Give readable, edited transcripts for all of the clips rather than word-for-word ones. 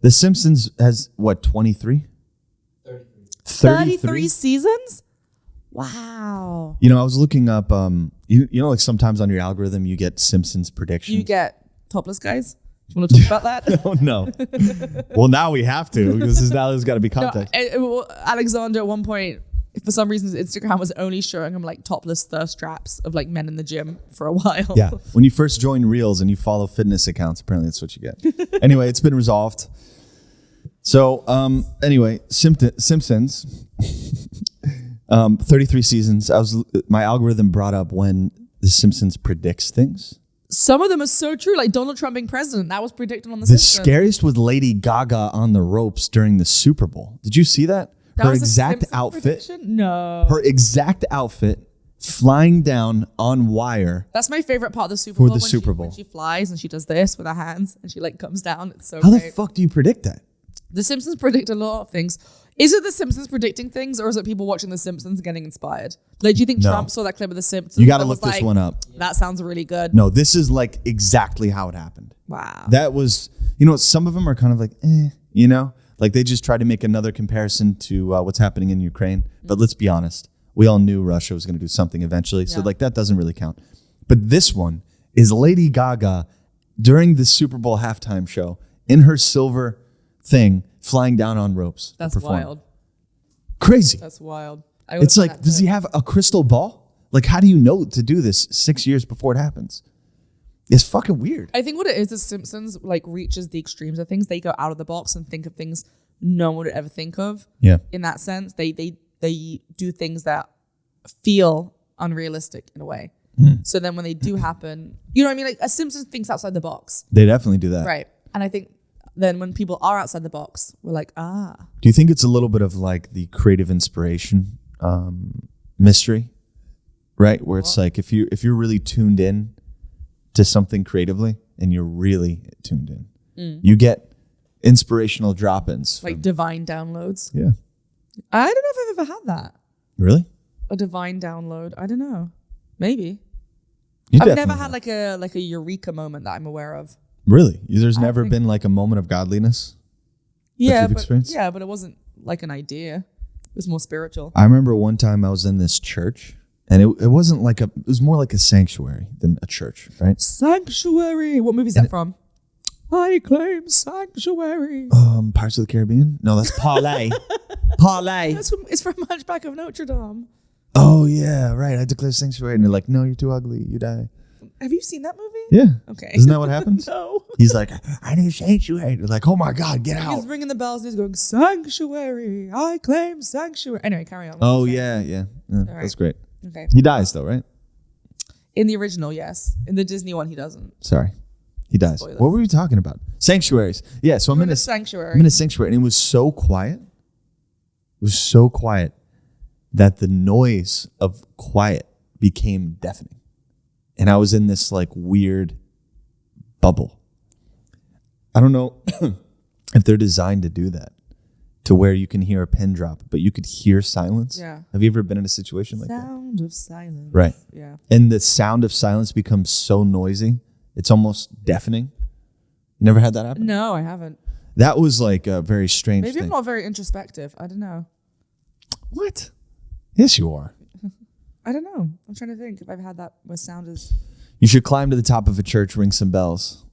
The Simpsons has, what, 23? 33 seasons? Wow. You know, I was looking up, you know, like sometimes on your algorithm, you get Simpsons predictions. You get topless guys? Do you want to talk about that? Oh, no. Well, now we have to, because now there's got to be context. No, Alexander, at one point, for some reason, Instagram was only showing him like topless thirst traps of like men in the gym for a while. Yeah. When you first join Reels and you follow fitness accounts, apparently that's what you get. Anyway, it's been resolved. So, anyway, Simpsons, 33 seasons. My algorithm brought up when The Simpsons predicts things. Some of them are so true, like Donald Trump being president. That was predicted on The The Simpsons. scariest was Lady Gaga on the ropes during the Super Bowl. Did you see that? Her exact outfit. Prediction? No. Her exact outfit flying down on wire. That's my favorite part of the Super Bowl. For the Super Bowl. When she flies and she does this with her hands and she like comes down. It's so How great. the fuck do you predict that? The Simpsons predict a lot of things. Is it The Simpsons predicting things, or is it people watching The Simpsons getting inspired? Like, do you think Trump saw that clip of The Simpsons? You got to look this one up. That sounds really good. No, this is like exactly how it happened. Wow. That was, you know, some of them are kind of like, you know, like they just try to make another comparison to what's happening in Ukraine. But let's be honest, we all knew Russia was going to do something eventually. So like that doesn't really count. But this one is Lady Gaga during the Super Bowl halftime show in her silver thing flying down on ropes. That's wild. Crazy. That's wild. It's like, does he have a crystal ball? Like, how do you know to do this 6 years before it happens? It's fucking weird. I think what it is Simpsons like reaches the extremes of things. They go out of the box and think of things no one would ever think of. Yeah. In that sense, they do things that feel unrealistic in a way. So then when they do happen, you know what I mean? Like a Simpsons thinks outside the box. They definitely do that. Right. And I think then when people are outside the box, we're like, Do you think it's a little bit of like the creative inspiration mystery, right? Where it's like if you're really tuned in to something creatively and you're really tuned in, you get inspirational drop-ins. Like divine downloads. Yeah. I don't know if I've ever had that. Really? A divine download. I don't know. Maybe. You I've never definitely had like a eureka moment that I'm aware of. Really? There's never been like a moment of godliness? Yeah, experienced? but it wasn't like an idea. It was more spiritual. I remember one time I was in this church, and it wasn't like it was more like a sanctuary than a church, right? Sanctuary. What movie is that from? I claim sanctuary. Pirates of the Caribbean? No, that's Parlay. Parlay. It's from Hunchback of Notre Dame. Oh yeah, right. I declare sanctuary, and they're like, "No, you're too ugly. You die." Have you seen that movie? Yeah. Okay. Isn't that what happens? No. He's like, "I need sanctuary." They're like, "Oh my God, get out!" He's ringing the bells and he's going, "Sanctuary. I claim sanctuary." Anyway, carry on. Oh yeah. That's great. Okay. He dies though, right? In the original, yes. In the Disney one, he doesn't. Sorry, he dies. Spoilers. What were we talking about? Sanctuaries. Yeah. So I'm in a sanctuary. I'm in a sanctuary, and it was so quiet. It was so quiet that the noise of quiet became deafening. And I was in this like weird bubble. I don't know if they're designed to do that, to where you can hear a pin drop, but you could hear silence. Yeah. Have you ever been in a situation like that? Sound of silence. Right. Yeah. And the sound of silence becomes so noisy, it's almost deafening. You never had that happen? No, I haven't. That was like a very strange Maybe thing. I'm not very introspective. I don't know. What? Yes, you are. I don't know. I'm trying to think if I've had that where sound is. You should climb to the top of a church, ring some bells,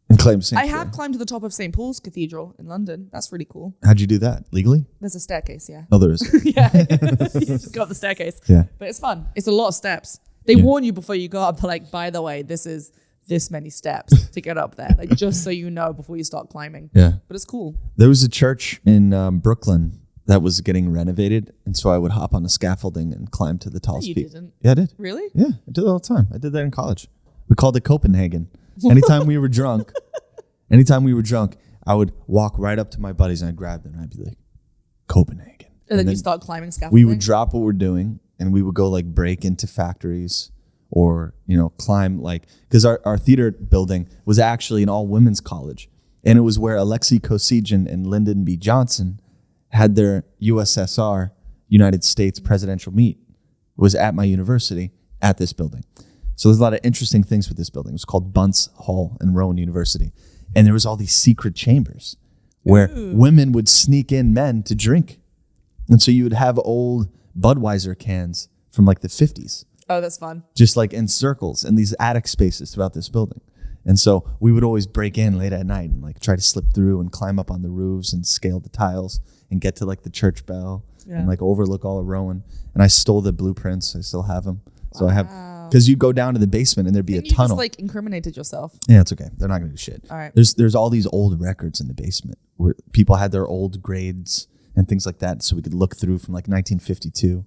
and claim sanctuary. I have climbed to the top of St. Paul's Cathedral in London. That's really cool. How'd you do that? Legally? There's a staircase, yeah. Oh, there is. Yeah. You just go up the staircase. Yeah. But it's fun. It's a lot of steps. They warn you before you go up. They're like, by the way, this is this many steps to get up there. Like, just so you know before you start climbing. Yeah. But it's cool. There was a church in Brooklyn that was getting renovated, and so I would hop on the scaffolding and climb to the tallest you peak. didn't. Yeah, I did. Really? Yeah, I did it all the time. I did that in college. We called it Copenhagen. Anytime we were drunk, I would walk right up to my buddies and I'd grab them and I'd be like, Copenhagen. And then you start climbing scaffolding? We would drop what we're doing and we would go like break into factories or, you know, climb like, because our theater building was actually an all women's college. And it was where Alexei Kosygin and Lyndon B. Johnson had their USSR, United States presidential meet. It was at my university at this building. So there's a lot of interesting things with this building. It was called Bunce Hall in Rowan University. And there was all these secret chambers where women would sneak in men to drink. And so you would have old Budweiser cans from like the 50s. Oh, that's fun. Just like in circles in these attic spaces throughout this building. And so we would always break in late at night and like try to slip through and climb up on the roofs and scale the tiles and get to like the church bell and like overlook all of Rowan. And I stole the blueprints. I still have them. So I have, because you go down to the basement and there'd be a tunnel. You just like incriminated yourself. Yeah, it's okay. They're not going to do shit. All right. There's all these old records in the basement where people had their old grades and things like that. So we could look through from like 1952